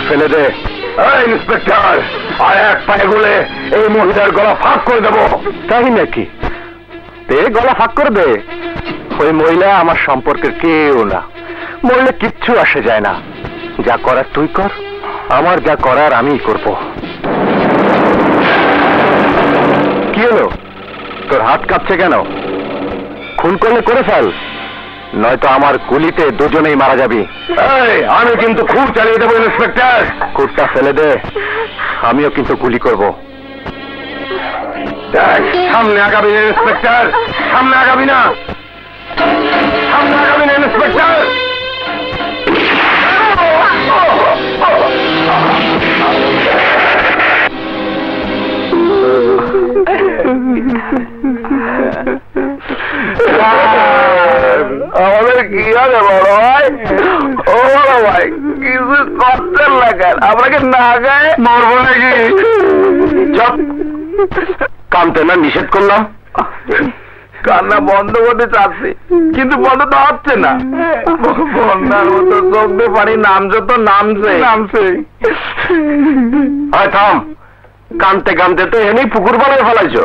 ফেলে দে। ইন্সপেক্টর, আর এক পায়ে গুলে এই মহিলার গলা ফাঁক করে দেবো। তাই নাকি? তে গলা ফাঁক করে দে। ওই মহিলা আমার সম্পর্কের কেউ না, মরলে কিচ্ছু আসে যায় না। যা করার তুই কর, আমার যা করার আমিই করব। কি হলো, তোর হাত কাঁপছে কেন? খুন করলে করে ফেল, নয়তো আমার গুলিতে দুজনেই মারা যাবি। আমি কিন্তু খুব চালিয়ে দেবো ইন্সপেক্টর। খুবটা ফেলে দে, আমিও কিন্তু গুলি করব। সামনে আগাবি না ইন্সপেক্টর, সামনে আগাবি না, সামনে আগাবি না ইন্সপেক্টর। আমাদের কি আছে বড় ভাই? ও বড় ভাই, কিছু কষ্টের লাগান, আপনাকে না গায়ে মরবো নাকি? চপ, কানতে না নিষেধ করলাম। কান্না বন্ধ করতে চাচ্ছি, কিন্তু বন্ধ তো হচ্ছে না। বন্যার মতো চোখ দিয়ে পানি নামছে তো নামছে। থাম, কানতে কানতে তো এনেই পুকুর বানায় ফেলাইছ।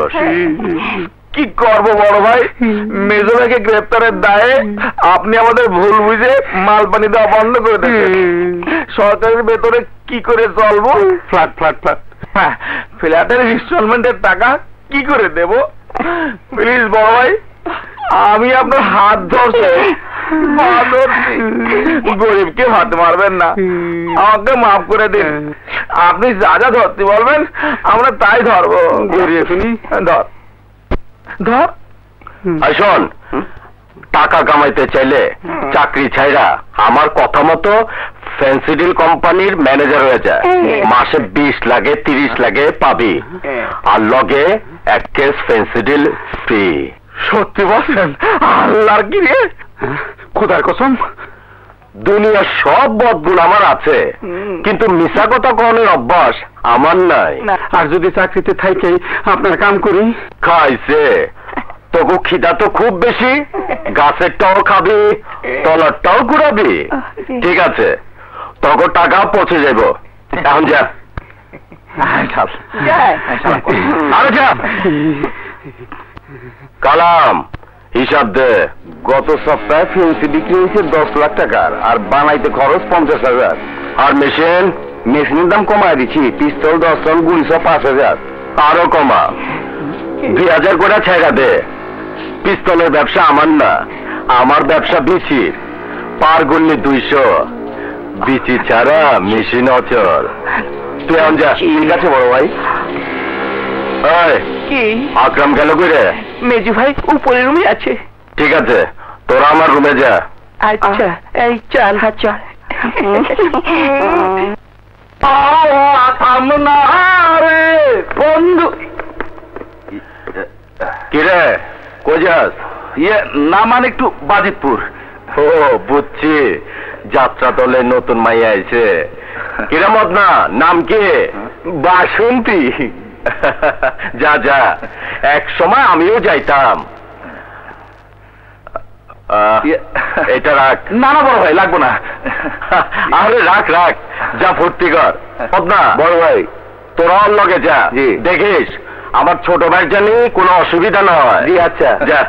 কি করবো বড় ভাই, মেজো ভাইকে গ্রেপ্তারের দায়ে আপনি আমাদের ভুল বুঝে মাল পানি দেওয়া বন্ধ করে দেন। সরকারের ভেতরে কি করে চলবো? ফ্ল্যাট ফ্ল্যাট ফ্ল্যাট, হ্যাঁ, ফ্ল্যাটের ইনস্টলমেন্টের টাকা কি করে দেব? প্লিজ বড় ভাই, আমি আপনার হাত ধরছি, গরিবকে হাত মারবেন না, আমাকে মাফ করে দিন। আপনি যা যা ধরতে বলবেন আমরা তাই ধরবো। ধর ধর। শোন, টাকা কামাইতে চাইলে চাকরি ছাইরা আমার কথা মতো ফেন্সিডিল কোম্পানির ম্যানেজার হয়ে যায়। মাসে 20 লাগে 30 লাগে পাবি, আর লগে 1 কেস ফেন্সিডিল ফ্রি। সত্যি বলছেন? আল্লাহর কি রে, খোদার কসম। দুনিয়ার সব বদগুণ আমার আছে, কিন্তু মিশা কথা কনের অভ্যাস আমার নাই। আর যদি চাকরিতে থাইকে আপনার কাম করি? খাইছে তোকে খিদা তো খুব বেশি, গাছেরটাও খাবি, তলারটাও ঘুরাবি। ঠিক আছে, তোকে টাকা পৌঁছে যাব। এখন যা। আরে যা। কালাম, হিসাব দে। গত সপ্তাহে ফেন্সি বিক্রি হয়েছে 10 লাখ টাকার, আর বানাইতে খরচ 50,000। আর মেশিনের দাম কমায় দিচ্ছি, পিস্তল 10 রাউন্ড, গুলি সব 5,000। আরো কমা, 2,000 করে ছেড়া দে। পিস্তলের ব্যবসা আমার না, আমার ব্যবসা বিচির। পার গুলি 200, বিচি ছাড়া মেশিন অচল। তুই এখন যা। ঠিক আছে বড় ভাই। কি আকরাম গেল কইরে? মেজু ভাই উপরের রুমে আছে। ঠিক আছে, তোরা আমার রুমে যা। আচ্ছা, এই চল। চল। বন্ধু কিরে, কই যাস? না মানে একটু বাজিতপুর। ও বুঝছি, যাত্রা দলে নতুন মাইয়া আইছে। কিরে মদনা, নাম কি? বাসন্তী। যা যা, এক সময় আমিও যাইতাম। এটা রাখ। না না বড় ভাই, লাগবো না। আরে রাখ রাখ, যা ভর্তি কর। মদনা বড় ভাই, তোরা ওর লগে যা, দেখিস আমার ছোট ভাই জানি কোনো অসুবিধা না হয়। জি আচ্ছা, যা।